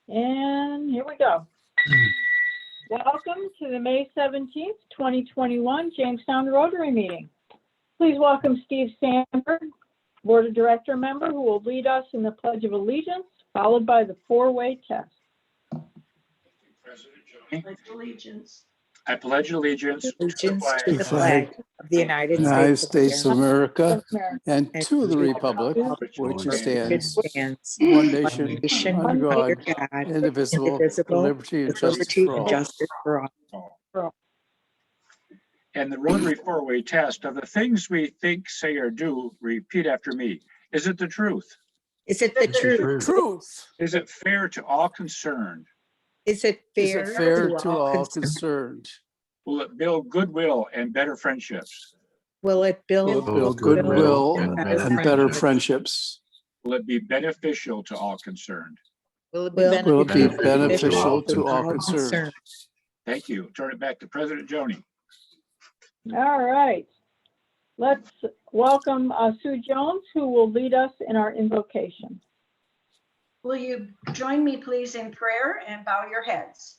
And here we go. Welcome to the May 17th, 2021 Jamestown Rotary meeting. Please welcome Steve Sandberg, Board of Director member, who will lead us in the Pledge of Allegiance, followed by the four-way test. I pledge allegiance to the flag of the United States of America and to the republic which stands one nation under God, indivisible, with liberty and justice for all. And the Rotary four-way test of the things we think, say, or do, repeat after me. Is it the truth? Is it the truth? Is it fair to all concerned? Is it fair to all concerned? Will it build goodwill and better friendships? Will it build Goodwill and better friendships. Will it be beneficial to all concerned? Will it be beneficial to all concerned? Thank you. Turn it back to President Joni. All right. Let's welcome Sue Jones, who will lead us in our invocation. Will you join me, please, in prayer and bow your heads?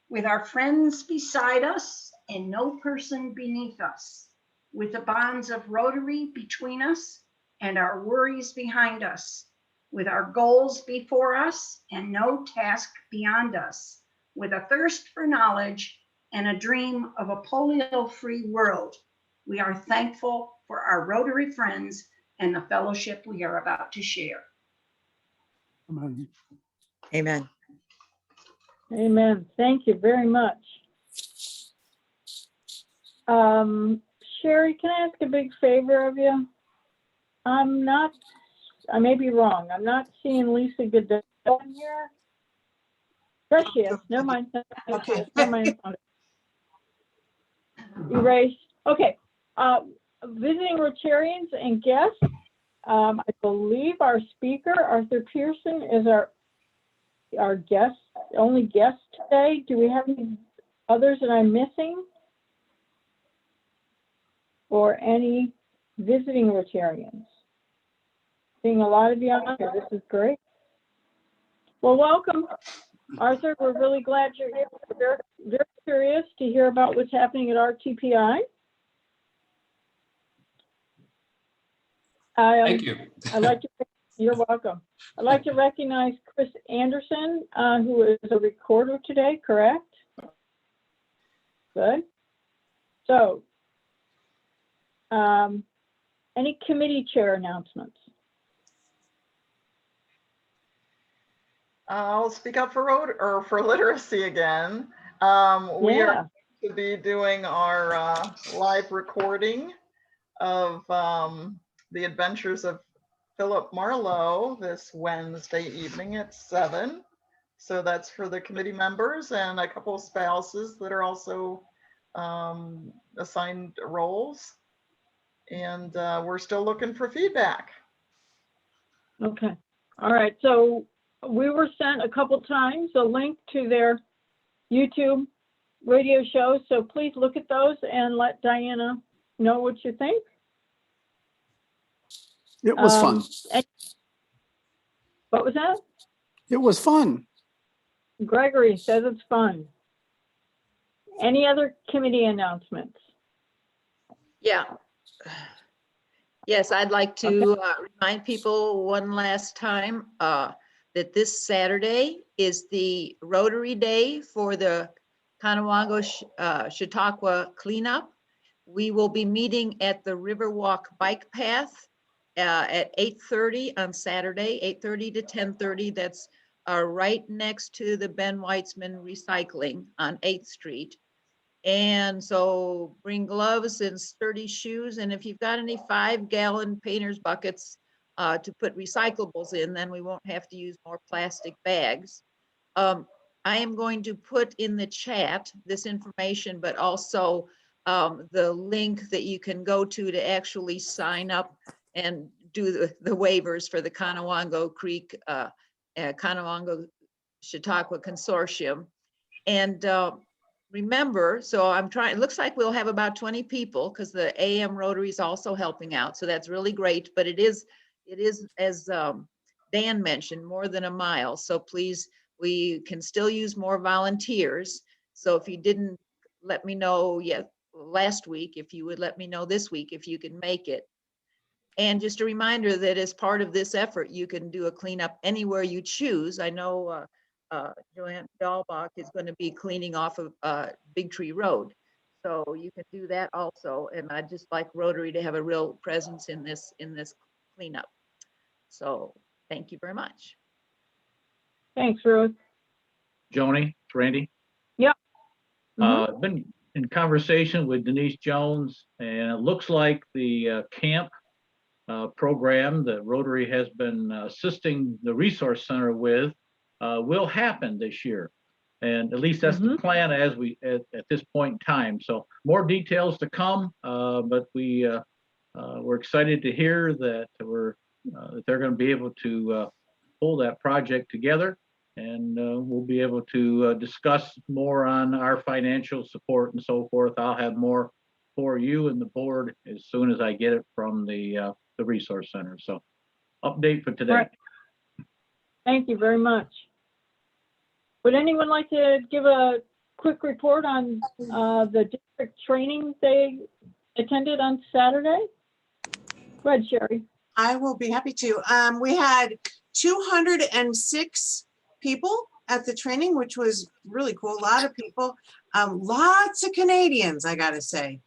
With our friends beside us and no person beneath us, with the bonds of Rotary between us and our worries behind us, with our goals before us and no task beyond us, with a thirst for knowledge and a dream of a polio-free world, we are thankful for our Rotary friends and the fellowship we are about to share. Amen. Amen. Amen. Thank you very much. Sherry, can I ask a big favor of you? I may be wrong. I'm not seeing Lisa Goodell in here. There she is. Never mind. Okay. Never mind. Erase. Okay. Visiting Rotarians and guests. I believe our speaker, Arthur Pearson, is our guest, only guest today. Do we have any others that I'm missing? Or any visiting Rotarians? Seeing a lot of you out here. This is great. Well, welcome, Arthur. We're really glad you're here. We're very curious to hear about what's happening at RTPI. Thank you. You're welcome. I'd like to recognize Chris Anderson, who is a recorder today, correct? Good. So, any committee chair announcements? I'll speak up for literacy again. We are to be doing our live recording of the Adventures of Philip Marlowe this Wednesday evening at 7. So that's for the committee members and a couple of spouses that are also assigned roles. And we're still looking for feedback. Okay. All right. So we were sent a couple times a link to their YouTube radio shows. So please look at those and let Diana know what you think. It was fun. What was that? It was fun. Gregory says it's fun. Any other committee announcements? Yeah. Yes, I'd like to remind people one last time that this Saturday is the Rotary Day for the Conewango Chautauqua cleanup. We will be meeting at the Riverwalk Bike Path at 8:30 on Saturday, 8:30 to 10:30. That's right next to the Ben Weitzman Recycling on 8th Street. And so bring gloves and sturdy shoes. And if you've got any 5-gallon painter's buckets to put recyclables in, then we won't have to use more plastic bags. I am going to put in the chat this information, but also the link that you can go to actually sign up and do the waivers for the Conewango Creek, Conewango Chautauqua Consortium. And remember, so it looks like we'll have about 20 people because the AM Rotary is also helping out. So that's really great, but it is as Dan mentioned, more than a mile. So please, we can still use more volunteers. So if you didn't let me know yet last week, if you would let me know this week, if you can make it. And just a reminder that as part of this effort, you can do a cleanup anywhere you choose. I know Joanne Dahlbach is going to be cleaning off of Big Tree Road. So you can do that also. And I'd just like Rotary to have a real presence in this cleanup. So thank you very much. Thanks, Ruth. Joni, Randy. Yep. Been in conversation with Denise Jones, and it looks like the camp program that Rotary has been assisting the Resource Center with will happen this year. And at least that's the plan as we at this point in time. So more details to come, but we're excited to hear that that they're going to be able to pull that project together, and we'll be able to discuss more on our financial support and so forth. I'll have more for you and the board as soon as I get it from the Resource Center. So update for today. Right. Thank you very much. Would anyone like to give a quick report on the district training they attended on Saturday? Go ahead, Sherry. I will be happy to. We had 206 people at the training, which was really cool. A lot of people, lots of Canadians, I gotta say.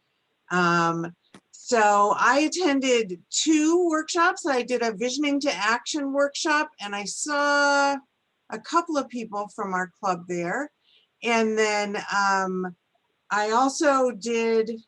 So I attended 2 workshops. I did a visioning to action workshop, and I saw a couple of people from our club there. And then I also did,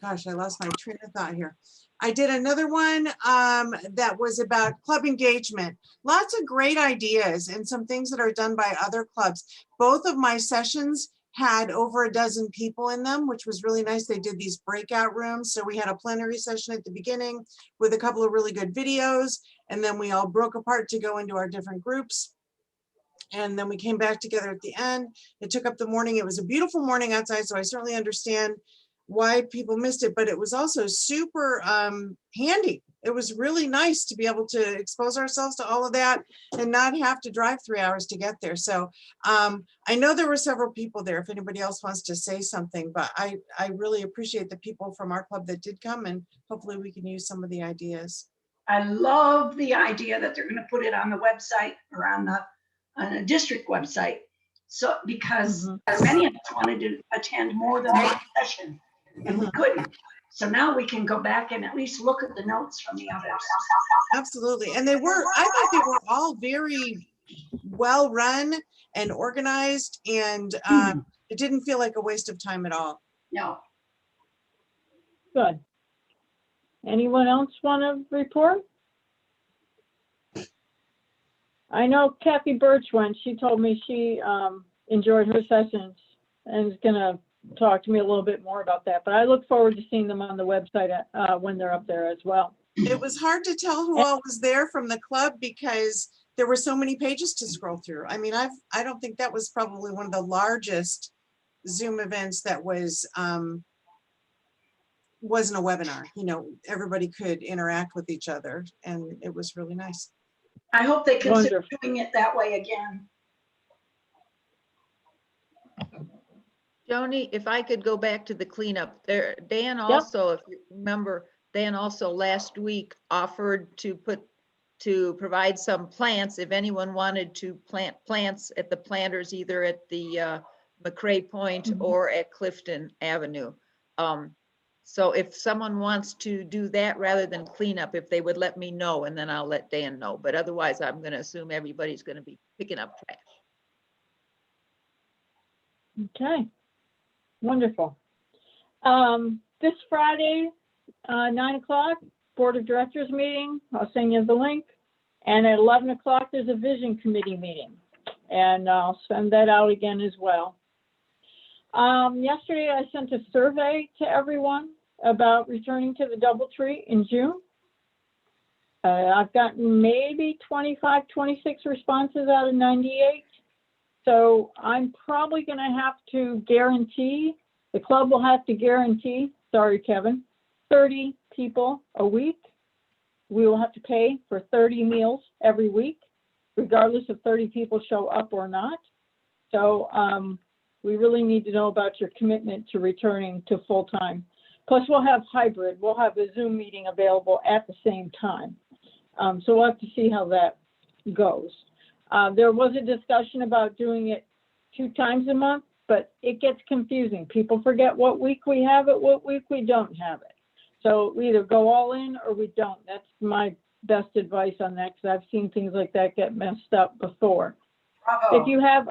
gosh, I lost my train of thought here. I did another one that was about club engagement. Lots of great ideas and some things that are done by other clubs. Both of my sessions had over a dozen people in them, which was really nice. They did these breakout rooms. So we had a plenary session at the beginning with a couple of really good videos. And then we all broke apart to go into our different groups. And then we came back together at the end. It took up the morning. It was a beautiful morning outside, so I certainly understand why people missed it, but it was also super handy. It was really nice to be able to expose ourselves to all of that and not have to drive 3 hours to get there. So I know there were several people there if anybody else wants to say something, but I really appreciate the people from our club that did come, and hopefully we can use some of the ideas. I love the idea that they're going to put it on the website or on a district website. So because many of us wanted to attend more than one session and we couldn't. So now we can go back and at least look at the notes from the others. Absolutely. And they were, I thought they were all very well run and organized, and it didn't feel like a waste of time at all. No. Good. Anyone else want to report? I know Kathy Birch went. She told me she enjoyed her sessions and is going to talk to me a little bit more about that. But I look forward to seeing them on the website when they're up there as well. It was hard to tell who all was there from the club because there were so many pages to scroll through. I mean, I don't think that was probably one of the largest Zoom events that wasn't a webinar. You know, everybody could interact with each other, and it was really nice. I hope they consider doing it that way again. Joni, if I could go back to the cleanup there, Dan also, if you remember, Dan also last week offered to provide some plants if anyone wanted to plant plants at the planters, either at the McCrae Point or at Clifton Avenue. So if someone wants to do that rather than cleanup, if they would let me know, and then I'll let Dan know. But otherwise, I'm going to assume everybody's going to be picking up trash. Okay. Wonderful. This Friday, 9 o'clock, Board of Directors meeting. I'll send you the link. And at 11 o'clock, there's a Vision Committee meeting. And I'll send that out again as well. Yesterday, I sent a survey to everyone about returning to the DoubleTree in June. I've gotten maybe 25, 26 responses out of 98. So I'm probably going to have to guarantee, the club will have to guarantee, sorry, Kevin, 30 people a week. We will have to pay for 30 meals every week. regardless if 30 people show up or not. So we really need to know about your commitment to returning to full-time. Plus, we'll have hybrid. We'll have a Zoom meeting available at the same time. So we'll have to see how that goes. There was a discussion about doing it 2 times a month, but it gets confusing. People forget what week we have it, what week we don't have it. So we either go all in or we don't. That's my best advice on that, because I've seen things like that get messed up before. Bravo. If you have,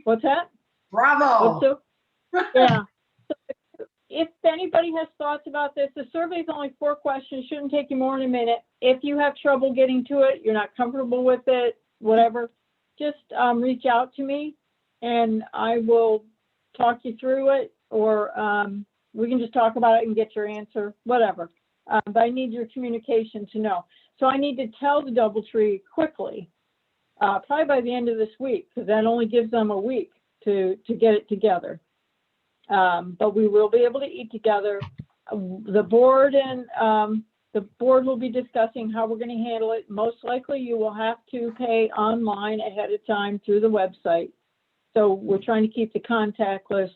what's that? Bravo. Yeah. So if anybody has thoughts about this, the survey is only 4 questions, shouldn't take you more than a minute. If you have trouble getting to it, you're not comfortable with it, whatever, just reach out to me and I will talk you through it, or we can just talk about it and get your answer, whatever. But I need your communication to know. So I need to tell the DoubleTree quickly, probably by the end of this week, because that only gives them a week to get it together. But we will be able to eat together. The board will be discussing how we're going to handle it. Most likely you will have to pay online ahead of time through the website. So we're trying to keep the contactless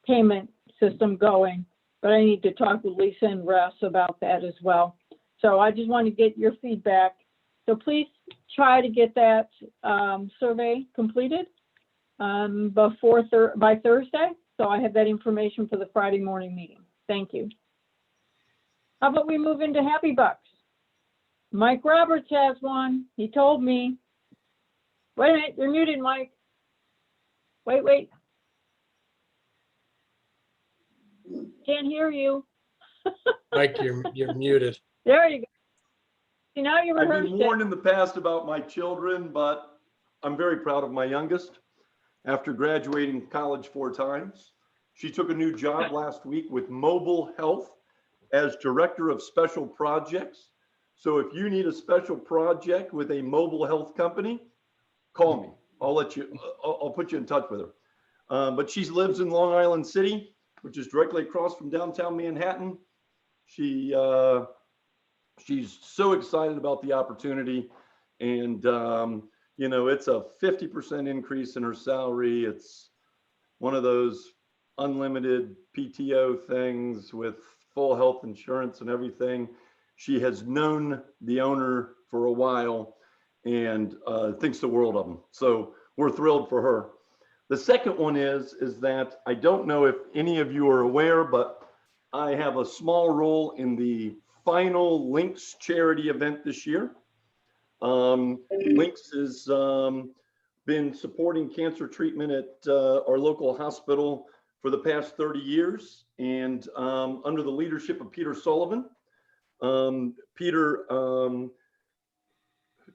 payment system going, but I need to talk with Lisa and Russ about that as well. So I just want to get your feedback. So please try to get that survey completed by Thursday. So I have that information for the Friday morning meeting. Thank you. How about we move into Happy Bucks? Mike Roberts has one. He told me. Wait a minute, you're muted, Mike. Wait. Can't hear you. Mike, you're muted. There you go. See, now you I've rehearsed been warned in the past about my children, but I'm very proud of my youngest. After graduating college 4 times, she took a new job last week with Mobile Health as Director of Special Projects. So if you need a special project with a mobile health company, call me. I'll put you in touch with her. But she lives in Long Island City, which is directly across from downtown Manhattan. She's so excited about the opportunity, and you know, it's a 50% increase in her salary. It's one of those unlimited PTO things with full health insurance and everything. She has known the owner for a while and thinks the world of him. So we're thrilled for her. The second one is that I don't know if any of you are aware, but I have a small role in the final Links charity event this year. Links has been supporting cancer treatment at our local hospital for the past 30 years. And under the leadership of Peter Sullivan, Peter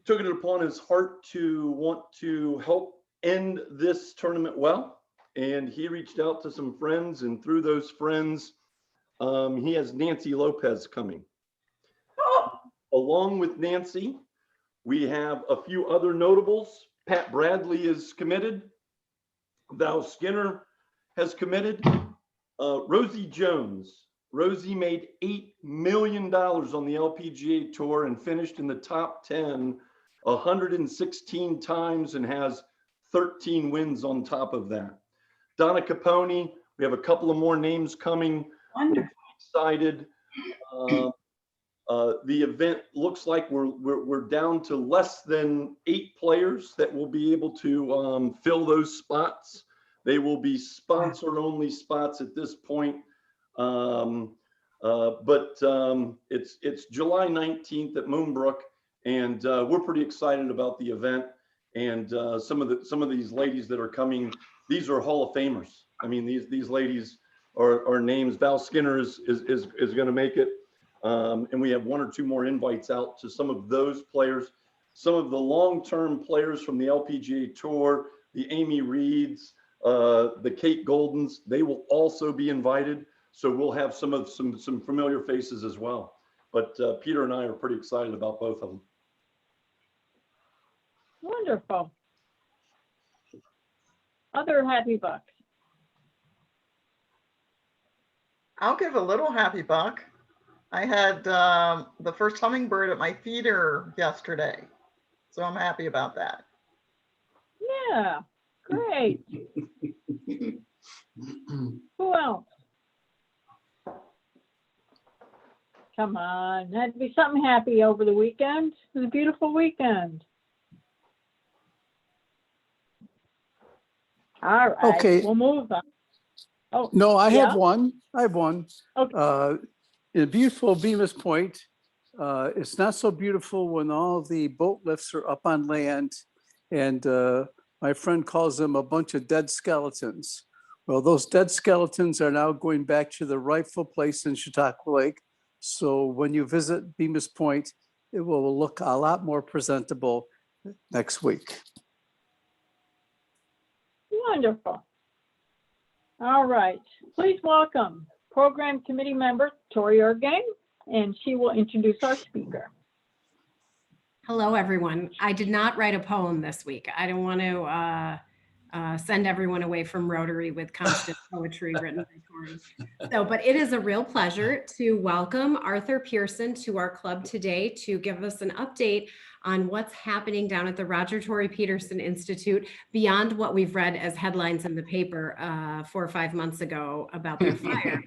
took it upon his heart to want to help end this tournament well. And he reached out to some friends, and through those friends, he has Nancy Lopez coming. Along with Nancy, we have a few other notables. Pat Bradley is committed. Val Skinner has committed. Rosie Jones. Rosie made $8 million on the LPGA Tour and finished in the top 10 116 times and has 13 wins on top of that. Donna Capone, we have a couple of more names coming. We're excited. The event looks like we're down to less than 8 players that will be able to fill those spots. They will be sponsor only spots at this point. But it's July 19th at Moonbrook, and we're pretty excited about the event. And some of these ladies that are coming, these are Hall of Famers. I mean, these ladies are names. Val Skinner is going to make it. And we have 1 or 2 more invites out to some of those players. Some of the long-term players from the LPGA Tour, the Amy Reeds, the Kate Goldens, they will also be invited. So we'll have some familiar faces as well. But Peter and I are pretty excited about both of them. Wonderful. Other Happy Bucks. I'll give a little happy buck. I had the first hummingbird at my feeder yesterday. So I'm happy about that. Yeah, great. Who else? Come on, had to be something happy over the weekend. It was a beautiful weekend. All right, Okay. we'll move on. Oh, No, I yeah? have one. I have one. Okay. In beautiful Bemis Point, it's not so beautiful when all the boat lifts are up on land, and my friend calls them a bunch of dead skeletons. Well, those dead skeletons are now going back to the rightful place in Chautauqua Lake. So when you visit Bemis Point, it will look a lot more presentable next week. Wonderful. All right, please welcome Program Committee Member Tory, and she will introduce our speaker. Hello, everyone. I did not write a poem this week. I don't want to send everyone away from Rotary with constant poetry written by Tory. So, but it is a real pleasure to welcome Arthur Pearson to our club today to give us an update on what's happening down at the Roger Tory Peterson Institute beyond what we've read as headlines in the paper 4 or 5 months ago about their fire.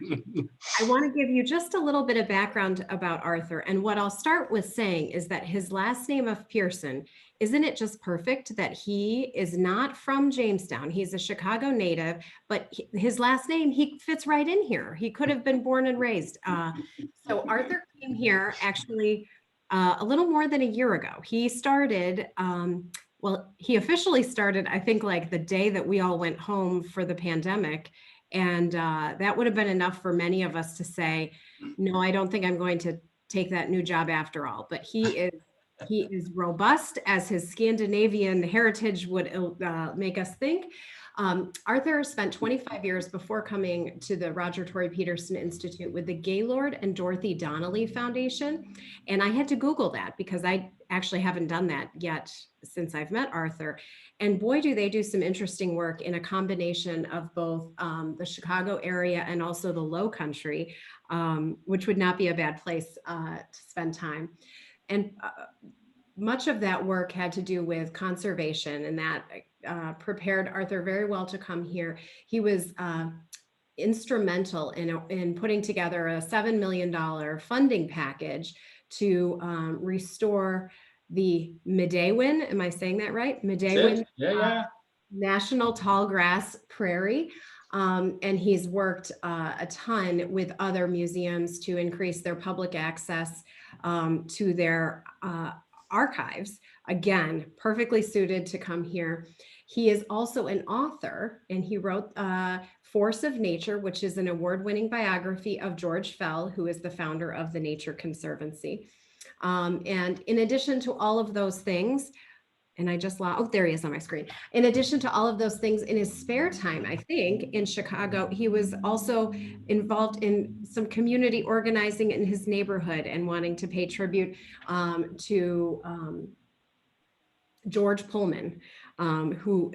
I want to give you just a little bit of background about Arthur. And what I'll start with saying is that his last name of Pearson, isn't it just perfect that he is not from Jamestown? He's a Chicago native, but his last name, he fits right in here. He could have been born and raised. So Arthur came here actually a little more than a year ago. He started, well, he officially started, I think, like the day that we all went home for the pandemic. And that would have been enough for many of us to say, no, I don't think I'm going to take that new job after all. But he is robust, as his Scandinavian heritage would make us think. Arthur spent 25 years before coming to the Roger Tory Peterson Institute with the Gaylord and Dorothy Donnelly Foundation. And I had to Google that because I actually haven't done that yet since I've met Arthur. And boy, do they do some interesting work in a combination of both the Chicago area and also the Low Country, which would not be a bad place to spend time. And much of that work had to do with conservation, and that prepared Arthur very well to come here. He was instrumental in putting together a $7 million funding package to restore the Midewin, am I saying that right? Midewin National Tallgrass Prairie. And he's worked a ton with other museums to increase their public access to their archives. Again, perfectly suited to come here. He is also an author, and he wrote Force of Nature, which is an award-winning biography of George Fell, who is the founder of the Nature Conservancy. And in addition to all of those things, and I just lost, oh, there he is on my screen. In addition to all of those things, in his spare time, I think, in Chicago, he was also involved in some community organizing in his neighborhood and wanting to pay tribute to George Pullman, who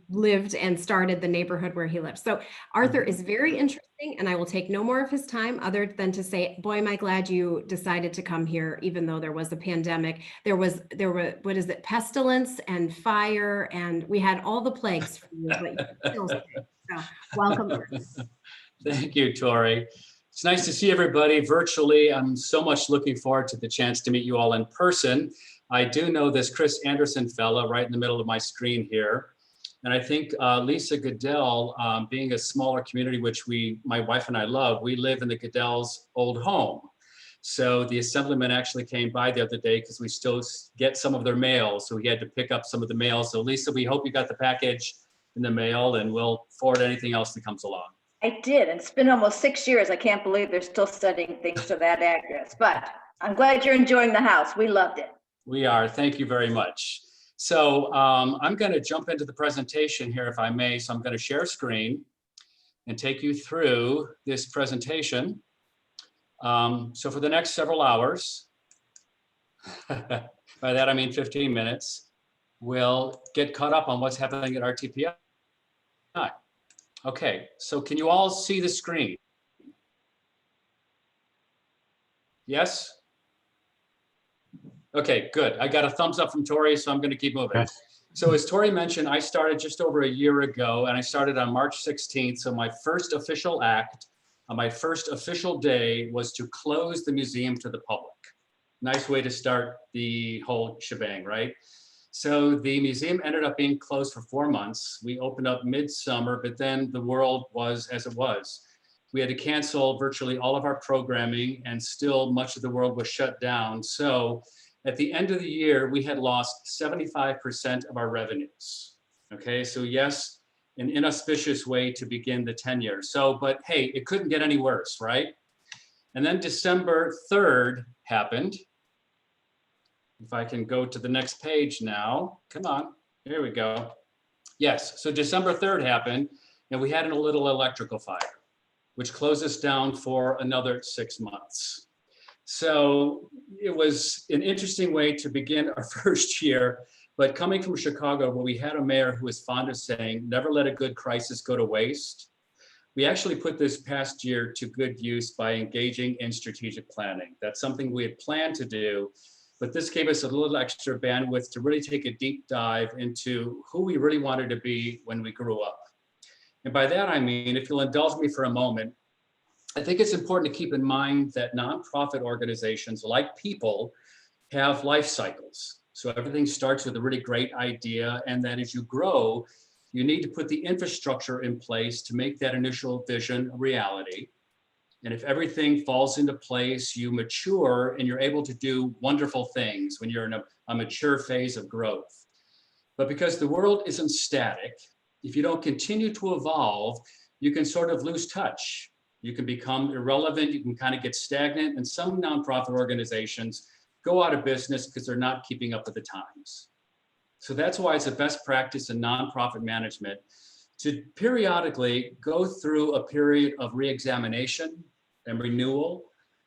lived and started the neighborhood where he lived. So Arthur is very interesting, and I will take no more of his time other than to say, boy, am I glad you decided to come here, even though there was a pandemic. There were, what is it, pestilence and fire, and we had all the plagues for you, but you're still safe. So welcome. Thank you, Tory. It's nice to see everybody virtually. I'm so much looking forward to the chance to meet you all in person. I do know this Chris Anderson fella right in the middle of my screen here. And I think Lisa Goodell, being a smaller community, which my wife and I love, we live in the Goodell's old home. So the assemblyman actually came by the other day because we still get some of their mail. So we had to pick up some of the mail. So Lisa, we hope you got the package in the mail, and we'll forward anything else that comes along. I did. It's been almost 6 years. I can't believe they're still sending things to that address, but I'm glad you're enjoying the house. We loved it. We are. Thank you very much. So I'm going to jump into the presentation here, if I may. So I'm going to share screen and take you through this presentation. So for the next several hours, by that I mean 15 minutes, we'll get caught up on what's happening at RTPI. Okay, so can you all see the screen? Yes? Okay, good. I got a thumbs up from Tory, so I'm going to keep moving. So as Tory mentioned, I started just over a year ago, and I started on March 16th. So my first official act on my first official day was to close the museum to the public. Nice way to start the whole shebang, right? So the museum ended up being closed for 4 months. We opened up midsummer, but then the world was as it was. We had to cancel virtually all of our programming, and still much of the world was shut down. So at the end of the year, we had lost 75% of our revenues. Okay, so yes, an inauspicious way to begin the tenure. So, but hey, it couldn't get any worse, right? And then December 3rd happened. If I can go to the next page now, come on, here we go. Yes, so December 3rd happened, and we had a little electrical fire, which closed us down for another 6 months. So it was an interesting way to begin our first year, but coming from Chicago, where we had a mayor who was fond of saying, never let a good crisis go to waste. We actually put this past year to good use by engaging in strategic planning. That's something we had planned to do, but this gave us a little extra bandwidth to really take a deep dive into who we really wanted to be when we grew up. And by that, I mean, if you'll indulge me for a moment, I think it's important to keep in mind that nonprofit organizations, like people, have life cycles. So everything starts with a really great idea, and then as you grow, you need to put the infrastructure in place to make that initial vision a reality. And if everything falls into place, you mature and you're able to do wonderful things when you're in a mature phase of growth. But because the world isn't static, if you don't continue to evolve, you can sort of lose touch. You can become irrelevant, you can kind of get stagnant, and some nonprofit organizations go out of business because they're not keeping up with the times. So that's why it's a best practice in nonprofit management to periodically go through a period of reexamination and renewal.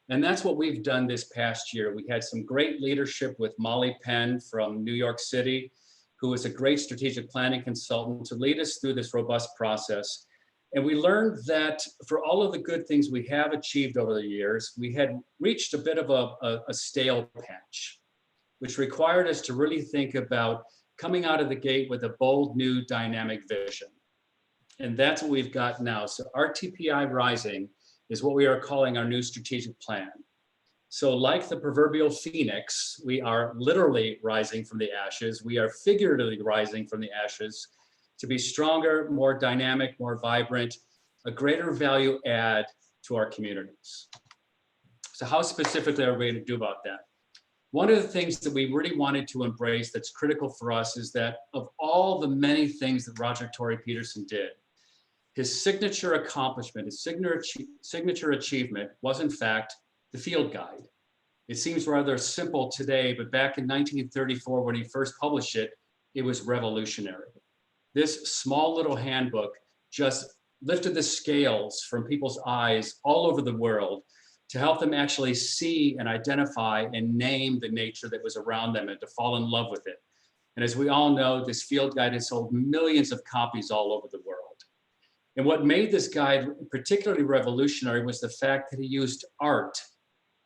And that's what we've done this past year. We had some great leadership with Molly Penn from New York City, who is a great strategic planning consultant to lead us through this robust process. And we learned that for all of the good things we have achieved over the years, we had reached a bit of a stale patch, which required us to really think about coming out of the gate with a bold, new, dynamic vision. And that's what we've got now. So RTPI Rising is what we are calling our new strategic plan. So like the proverbial phoenix, we are literally rising from the ashes. We are figuratively rising from the ashes to be stronger, more dynamic, more vibrant, a greater value add to our communities. So how specifically are we going to do about that? One of the things that we really wanted to embrace that's critical for us is that of all the many things that Roger Tory Peterson did, his signature accomplishment, his signature achievement was in fact the field guide. It seems rather simple today, but back in 1934, when he first published it, it was revolutionary. This small little handbook just lifted the scales from people's eyes all over the world to help them actually see and identify and name the nature that was around them and to fall in love with it. And as we all know, this field guide has sold millions of copies all over the world. And what made this guide particularly revolutionary was the fact that he used art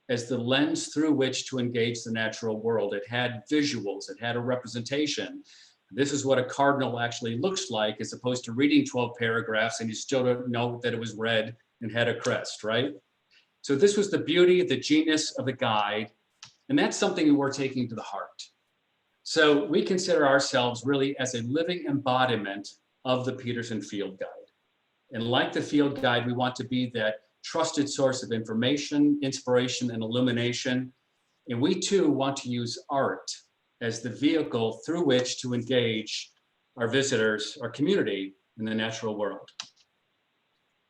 as the lens through which to engage the natural world. It had visuals, it had a representation. This is what a cardinal actually looks like, as opposed to reading 12 paragraphs and you still don't know that it was red and had a crest, right? So this was the beauty, the genius of the guide, and that's something we're taking to the heart. So we consider ourselves really as a living embodiment of the Peterson Field Guide. And like the Field Guide, we want to be that trusted source of information, inspiration, and illumination. And we too want to use art as the vehicle through which to engage our visitors, our community in the natural world.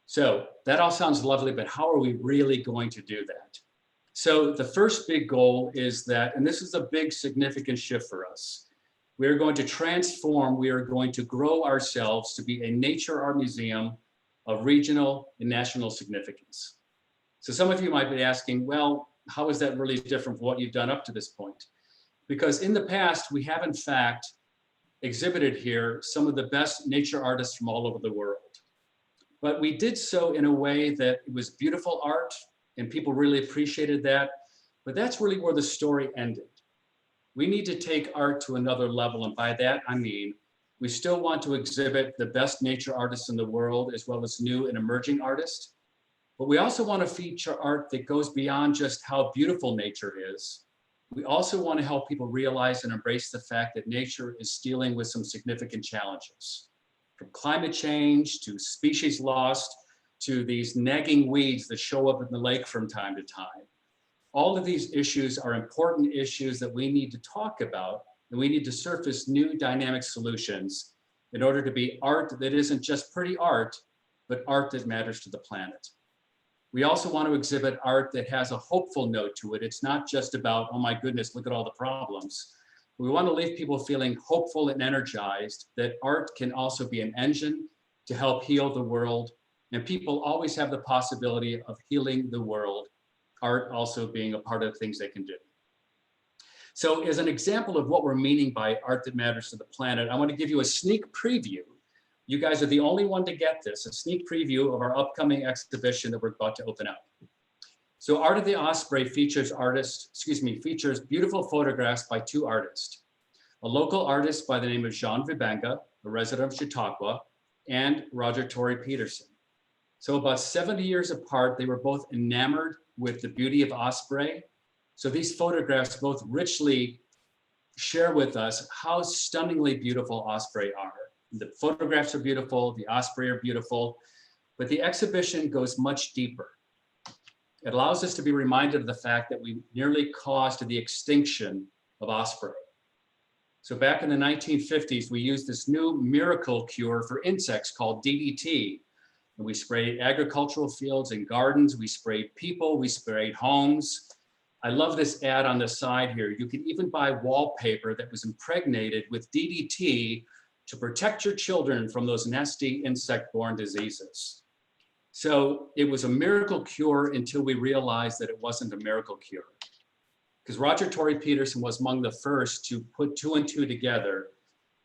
So that all sounds lovely, but how are we really going to do that? So the first big goal is that, and this is a big significant shift for us, we are going to transform, we are going to grow ourselves to be a nature art museum of regional and national significance. So some of you might be asking, well, how is that really different from what you've done up to this point? Because in the past, we have in fact exhibited here some of the best nature artists from all over the world. But we did so in a way that it was beautiful art and people really appreciated that. But that's really where the story ended. We need to take art to another level. And by that, I mean, we still want to exhibit the best nature artists in the world, as well as new and emerging artists. But we also want to feature art that goes beyond just how beautiful nature is. We also want to help people realize and embrace the fact that nature is dealing with some significant challenges, from climate change to species lost to these nagging weeds that show up in the lake from time to time. All of these issues are important issues that we need to talk about, and we need to surface new dynamic solutions in order to be art that isn't just pretty art, but art that matters to the planet. We also want to exhibit art that has a hopeful note to it. It's not just about, oh my goodness, look at all the problems. We want to leave people feeling hopeful and energized that art can also be an engine to help heal the world. And people always have the possibility of healing the world, art also being a part of things they can do. So as an example of what we're meaning by art that matters to the planet, I want to give you a sneak preview. You guys are the only one to get this, a sneak preview of our upcoming exhibition that we're about to open up. So Art of the Osprey features beautiful photographs by two artists, a local artist by the name of Jean Vibenga, a resident of Chautauqua, and Tory Peterson. So about 70 years apart, they were both enamored with the beauty of osprey. So these photographs both richly share with us how stunningly beautiful osprey are. The photographs are beautiful, the osprey are beautiful, but the exhibition goes much deeper. It allows us to be reminded of the fact that we nearly caused the extinction of osprey. So back in the 1950s, we used this new miracle cure for insects called DDT. And we sprayed agricultural fields and gardens, we sprayed people, we sprayed homes. I love this ad on the side here. You can even buy wallpaper that was impregnated with DDT to protect your children from those nasty insect-borne diseases. So it was a miracle cure until we realized that it wasn't a miracle cure. Because Tory Peterson was among the first to put two and two together.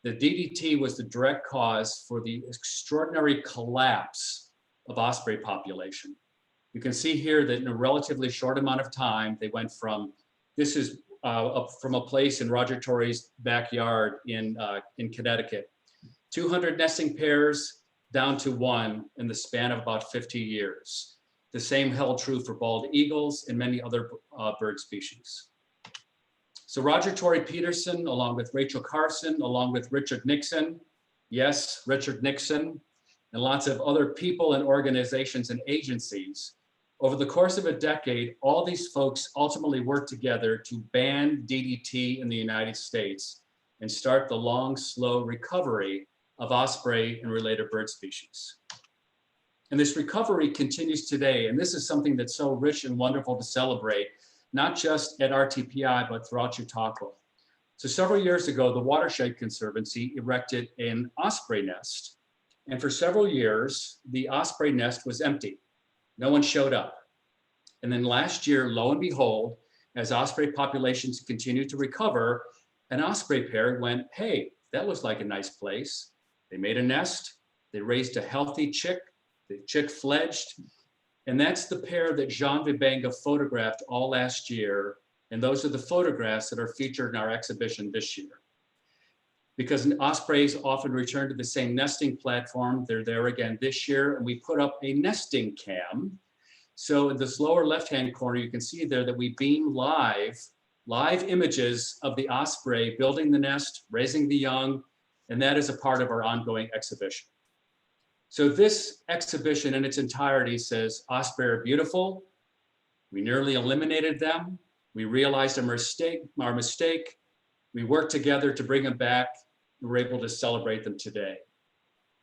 The DDT was the direct cause for the extraordinary collapse of osprey population. You can see here that in a relatively short amount of time, they went from, this is from a place in Tory's backyard in Connecticut, 200 nesting pairs down to one in the span of about 50 years. The same held true for bald eagles and many other bird species. So Tory Peterson, along with Rachel Carson, along with Richard Nixon, yes, Richard Nixon, and lots of other people and organizations and agencies, over the course of a decade, all these folks ultimately worked together to ban DDT in the United States and start the long, slow recovery of osprey and related bird species. And this recovery continues today. And this is something that's so rich and wonderful to celebrate, not just at RTPI, but throughout Chautauqua. So several years ago, the Watershed Conservancy erected an osprey nest. And for several years, the osprey nest was empty. No one showed up. And then last year, lo and behold, as osprey populations continued to recover, an osprey pair went, hey, that looks like a nice place. They made a nest, they raised a healthy chick, the chick fledged, and that's the pair that Jean Vibenga photographed all last year. And those are the photographs that are featured in our exhibition this year. Because ospreys often return to the same nesting platform, they're there again this year, and we put up a nesting cam. So in this lower left-hand corner, you can see there that we beam live images of the osprey building the nest, raising the young, and that is a part of our ongoing exhibition. So this exhibition in its entirety says osprey are beautiful. We nearly eliminated them. We realized our mistake. We worked together to bring them back. And we're able to celebrate them today.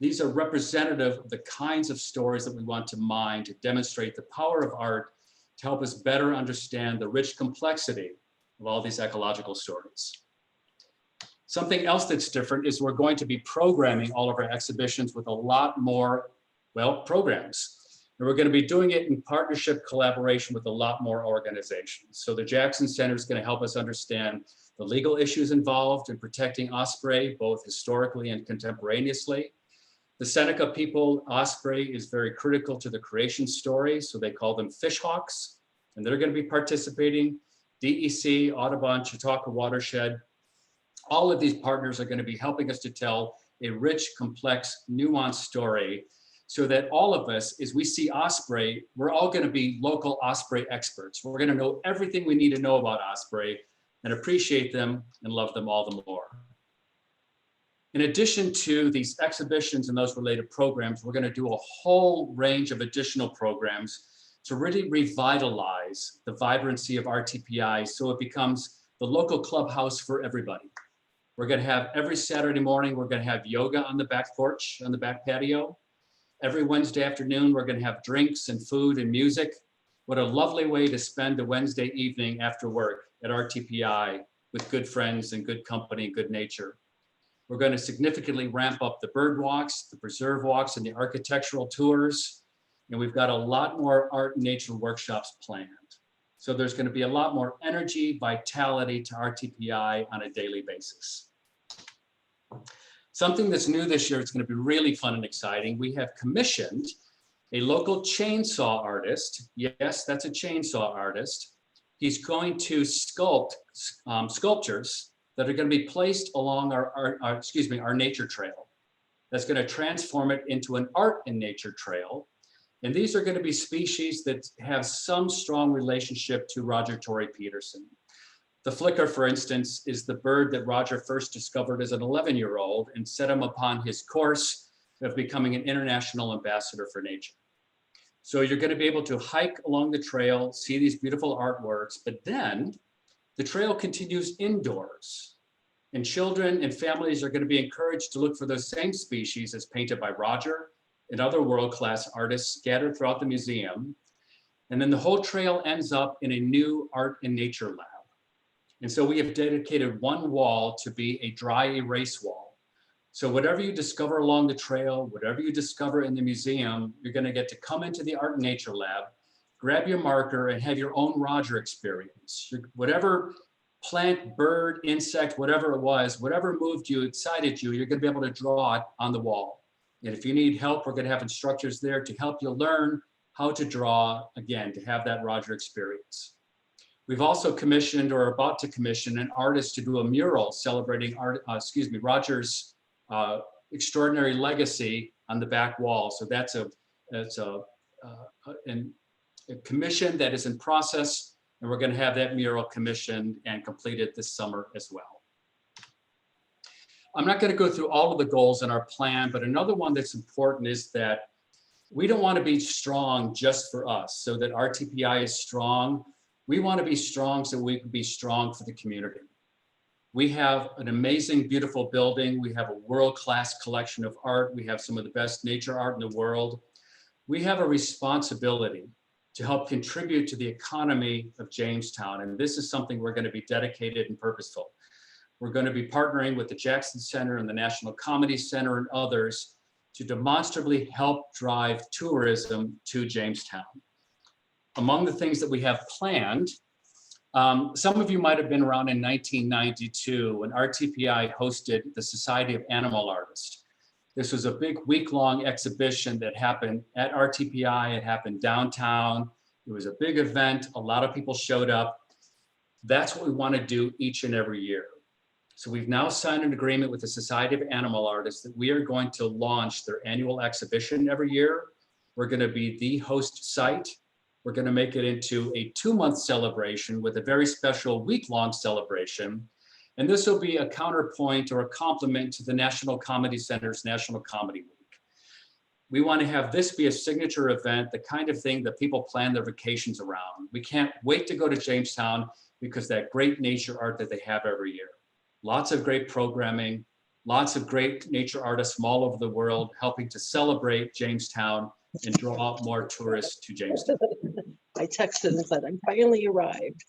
These are representative of the kinds of stories that we want to mine to demonstrate the power of art to help us better understand the rich complexity of all these ecological stories. Something else that's different is we're going to be programming all of our exhibitions with a lot more, programs. And we're going to be doing it in partnership collaboration with a lot more organizations. So the Jackson Center is going to help us understand the legal issues involved in protecting osprey, both historically and contemporaneously. The Seneca people, osprey is very critical to the creation story, so they call them fish hawks, and they're going to be participating. DEC, Audubon, Chautauqua Watershed. All of these partners are going to be helping us to tell a rich, complex, nuanced story so that all of us, as we see osprey, we're all going to be local osprey experts. We're going to know everything we need to know about osprey and appreciate them and love them all the more. In addition to these exhibitions and those related programs, we're going to do a whole range of additional programs to really revitalize the vibrancy of RTPI so it becomes the local clubhouse for everybody. We're going to have every Saturday morning, we're going to have yoga on the back porch, on the back patio. Every Wednesday afternoon, we're going to have drinks and food and music. What a lovely way to spend a Wednesday evening after work at RTPI with good friends and good company, good nature. We're going to significantly ramp up the bird walks, the preserve walks, and the architectural tours. And we've got a lot more art and nature workshops planned. So there's going to be a lot more energy, vitality to RTPI on a daily basis. Something that's new this year, it's going to be really fun and exciting. We have commissioned a local chainsaw artist. Yes, that's a chainsaw artist. He's going to sculpt sculptures that are going to be placed along our nature trail. That's going to transform it into an art and nature trail. And these are going to be species that have some strong relationship to Roger Tory Peterson. The flicker, for instance, is the bird that Roger first discovered as an 11-year-old and set him upon his course of becoming an international ambassador for nature. So you're going to be able to hike along the trail, see these beautiful artworks, but then the trail continues indoors. And children and families are going to be encouraged to look for those same species as painted by Roger and other world-class artists scattered throughout the museum. And then the whole trail ends up in a new art and nature lab. And so we have dedicated one wall to be a dry erase wall. So whatever you discover along the trail, whatever you discover in the museum, you're going to get to come into the art and nature lab, grab your marker and have your own Roger experience. Whatever plant, bird, insect, whatever it was, whatever moved you, excited you, you're going to be able to draw it on the wall. And if you need help, we're going to have instructors there to help you learn how to draw, again, to have that Roger experience. We've also commissioned or are about to commission an artist to do a mural celebrating Roger's extraordinary legacy on the back wall. So that's a commission that is in process, and we're going to have that mural commissioned and completed this summer as well. I'm not going to go through all of the goals in our plan, but another one that's important is that we don't want to be strong just for us, so that RTPI is strong. We want to be strong so we can be strong for the community. We have an amazing, beautiful building. We have a world-class collection of art. We have some of the best nature art in the world. We have a responsibility to help contribute to the economy of Jamestown. And this is something we're going to be dedicated and purposeful. We're going to be partnering with the Jackson Center and the National Comedy Center and others to demonstrably help drive tourism to Jamestown. Among the things that we have planned, some of you might have been around in 1992 when RTPI hosted the Society of Animal Artists. This was a big week-long exhibition that happened at RTPI. It happened downtown. It was a big event. A lot of people showed up. That's what we want to do each and every year. So we've now signed an agreement with the Society of Animal Artists that we are going to launch their annual exhibition every year. We're going to be the host site. We're going to make it into a 2-month celebration with a very special week-long celebration. And this will be a counterpoint or a complement to the National Comedy Center's National Comedy Week. We want to have this be a signature event, the kind of thing that people plan their vacations around. We can't wait to go to Jamestown because that great nature art that they have every year. Lots of great programming, lots of great nature artists from all over the world helping to celebrate Jamestown and draw more tourists to Jamestown. I texted and said, I finally arrived.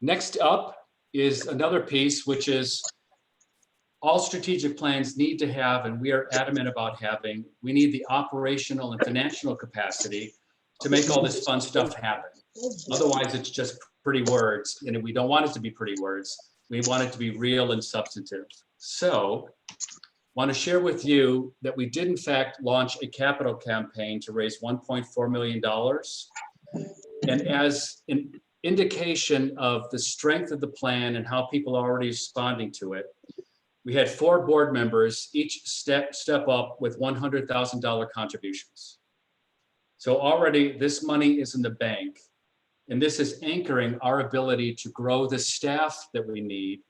Next up is another piece, which is all strategic plans need to have, and we are adamant about having, we need the operational and financial capacity to make all this fun stuff happen. Otherwise, it's just pretty words, and we don't want it to be pretty words. We want it to be real and substantive. So want to share with you that we did in fact launch a capital campaign to raise $1.4 million. And as in indication of the strength of the plan and how people are already responding to it, we had 4 board members each step up with $100,000 contributions. So already this money is in the bank, and this is anchoring our ability to grow the staff that we need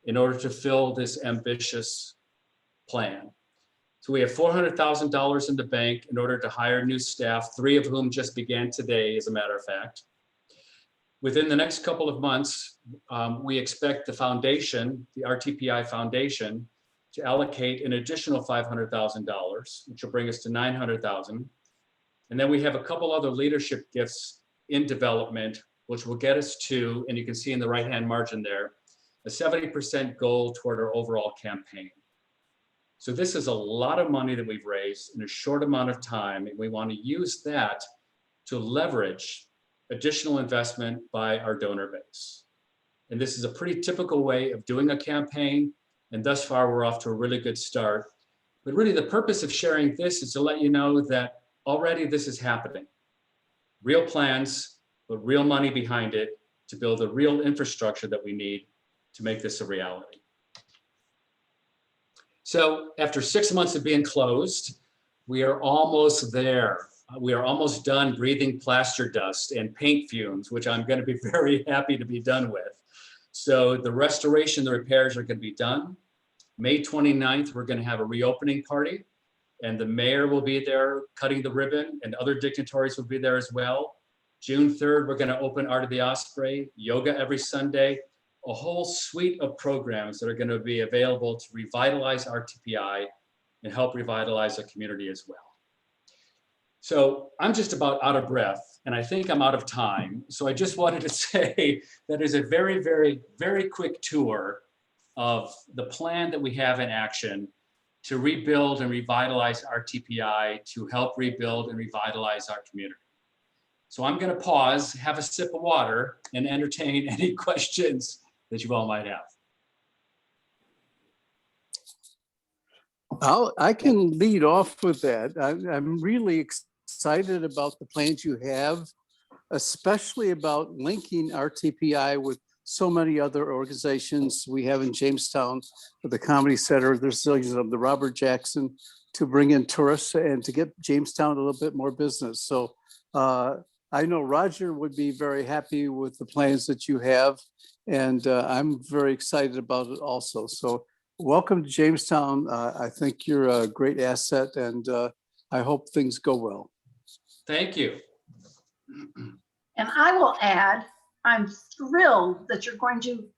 in order to fill this ambitious plan. So we have $400,000 in the bank in order to hire new staff, 3 of whom just began today, as a matter of fact. Within the next couple of months, we expect the foundation, the RTPI Foundation, to allocate an additional $500,000, which will bring us to $900,000. And then we have a couple other leadership gifts in development, which will get us to, and you can see in the right-hand margin there, a 70% goal toward our overall campaign. So this is a lot of money that we've raised in a short amount of time, and we want to use that to leverage additional investment by our donor base. And this is a pretty typical way of doing a campaign, and thus far we're off to a really good start. But really the purpose of sharing this is to let you know that already this is happening. Real plans, but real money behind it to build the real infrastructure that we need to make this a reality. So after 6 months of being closed, we are almost there. We are almost done breathing plaster dust and paint fumes, which I'm going to be very happy to be done with. So the restoration, the repairs are going to be done. May 29th, we're going to have a reopening party, and the mayor will be there cutting the ribbon, and other dignitaries will be there as well. June 3rd, we're going to open Art of the Osprey, yoga every Sunday, a whole suite of programs that are going to be available to revitalize RTPI and help revitalize the community as well. So I'm just about out of breath, and I think I'm out of time. So I just wanted to say that is a very, very, very quick tour of the plan that we have in action to rebuild and revitalize RTPI, to help rebuild and revitalize our community. So I'm going to pause, have a sip of water, and entertain any questions that you all might have. I can lead off with that. I'm really excited about the plans you have, especially about linking RTPI with so many other organizations we have in Jamestown, with the Comedy Center, there's the Robert Jackson, to bring in tourists and to get Jamestown a little bit more business. So I know Roger would be very happy with the plans that you have, and I'm very excited about it also. So welcome to Jamestown. I think you're a great asset, and I hope things go well. Thank you. And I will add, I'm thrilled that you're going to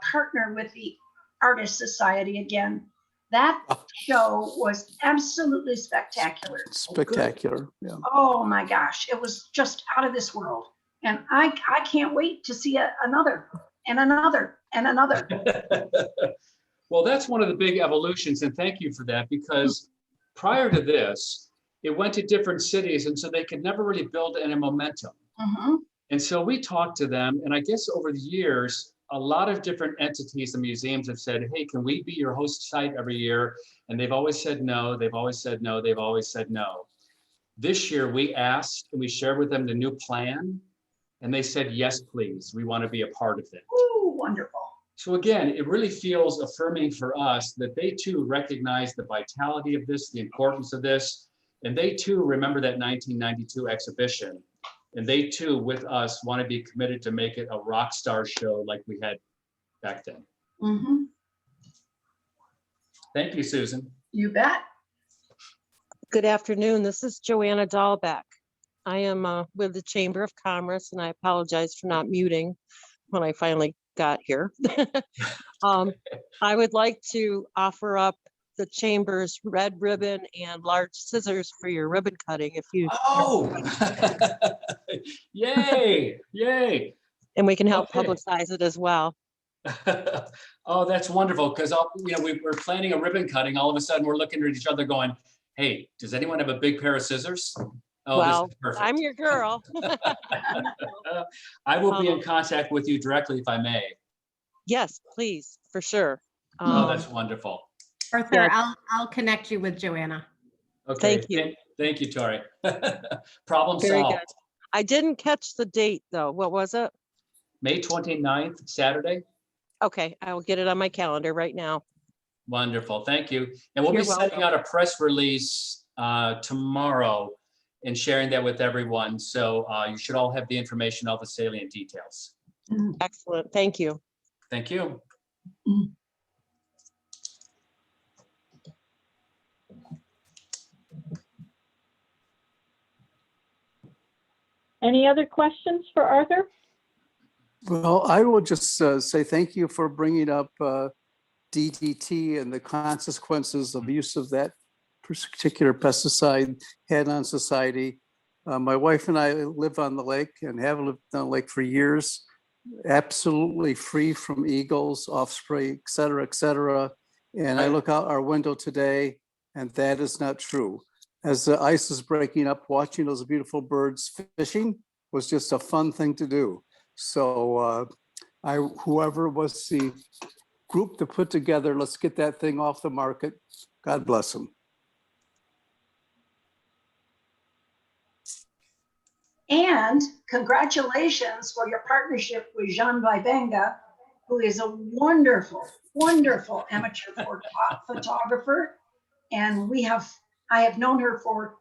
partner with the Artist Society again. That show was absolutely spectacular. Spectacular, yeah. Oh my gosh, it was just out of this world. And I can't wait to see another and another and another. Well, that's one of the big evolutions, and thank you for that, because prior to this, it went to different cities, and so they could never really build any momentum. Mm-hmm. And so we talked to them, and I guess over the years, a lot of different entities and museums have said, hey, can we be your host site every year? And they've always said no, they've always said no, they've always said no. This year we asked and we shared with them the new plan, and they said, yes, please, we want to be a part of it. Ooh, wonderful. So again, it really feels affirming for us that they too recognize the vitality of this, the importance of this, and they too remember that 1992 exhibition. And they too, with us, want to be committed to make it a rock star show like we had back then. Mm-hmm. Thank you, Susan. You bet. Good afternoon. This is Joanna Dahlbeck. I am with the Chamber of Commerce, and I apologize for not muting when I finally got here. I would like to offer up the Chamber's red ribbon and large scissors for your ribbon cutting if you. Oh, yay, yay. And we can help Okay. publicize it as well. Oh, that's wonderful, because we're planning a ribbon cutting. All of a sudden, we're looking at each other going, hey, does anyone have a big pair of scissors? Oh, Well, this is perfect. I'm your girl. I will be in contact with you directly if I may. Yes, please, for sure. Oh, that's wonderful. Arthur, Yeah. I'll connect you with Joanna. Okay. Thank you. Thank you, Tory. Problem Very solved. good. I didn't catch the date though. What was it? May 29th, Saturday. Okay, I will get it on my calendar right now. Wonderful, thank you. And we'll You're be sending welcome. out a press release tomorrow and sharing that with everyone. So you should all have the information, all the salient details. Excellent, thank you. Thank you. Any other questions for Arthur? Well, I will just say thank you for bringing up DDT and the consequences of use of that particular pesticide had on society. My wife and I live on the lake and have lived on the lake for years, absolutely free from eagles, osprey, et cetera, et cetera. And I look out our window today and that is not true. As the ice is breaking up, watching those beautiful birds fishing was just a fun thing to do. So whoever was the group to put together, let's get that thing off the market. God bless them. And congratulations for your partnership with Jean Vivenga, who is a wonderful, wonderful amateur photographer. And I have known her for,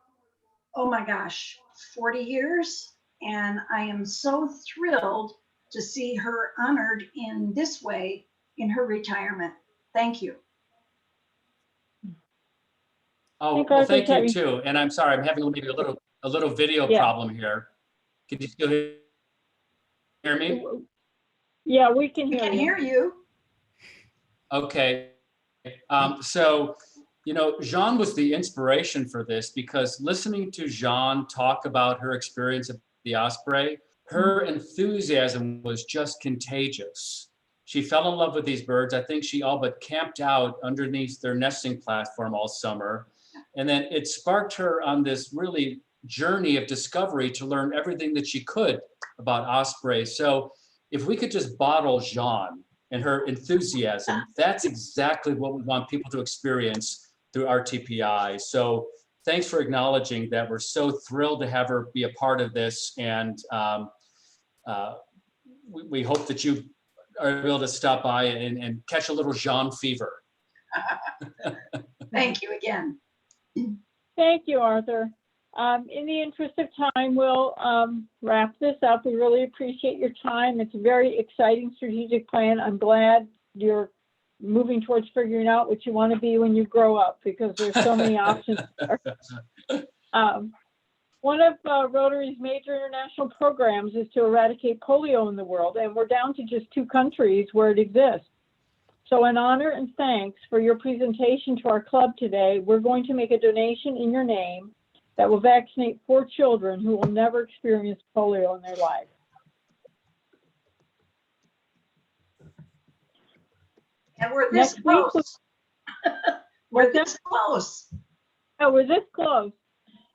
oh my gosh, 40 years. And I am so thrilled to see her honored in this way in her retirement. Thank you. Oh, well, thank you too. And I'm sorry, I'm having maybe a little video problem here. Can you still hear me? Yeah, we can hear you. We can hear you. Okay. So, you know, Jean was the inspiration for this because listening to Jean talk about her experience at the Osprey, her enthusiasm was just contagious. She fell in love with these birds. I think she all but camped out underneath their nesting platform all summer. And then it sparked her on this really journey of discovery to learn everything that she could about osprey. So if we could just bottle Jean and her enthusiasm, that's exactly what we want people to experience through RTPI. So thanks for acknowledging that. We're so thrilled to have her be a part of this. And we hope that you are able to stop by and catch a little Jean fever. Thank you again. Thank you, Arthur. In the interest of time, we'll wrap this up. We really appreciate your time. It's a very exciting strategic plan. I'm glad you're moving towards figuring out what you want to be when you grow up because there's so many options. One of Rotary's major international programs is to eradicate polio in the world, and we're down to just 2 countries where it exists. So in honor and thanks for your presentation to our club today, we're going to make a donation in your name that will vaccinate 4 children who will never experience polio in their life. And we're this close. We're this close. Oh, we're this close.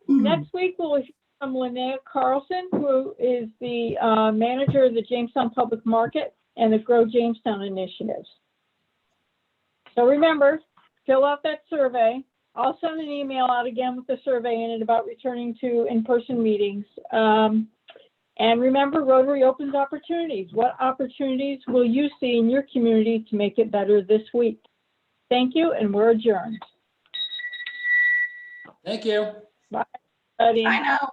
Next week, we'll hear from Linnea Carlson, who is the manager of the Jamestown Public Market and the Grow Jamestown initiatives. So remember, fill out that survey. I'll send an email out again with the survey in it about returning to in-person meetings. And remember, Rotary opens opportunities. What opportunities will you see in your community to make it better this week? Thank you, and we're adjourned. Thank you. Bye, buddy. Bye now.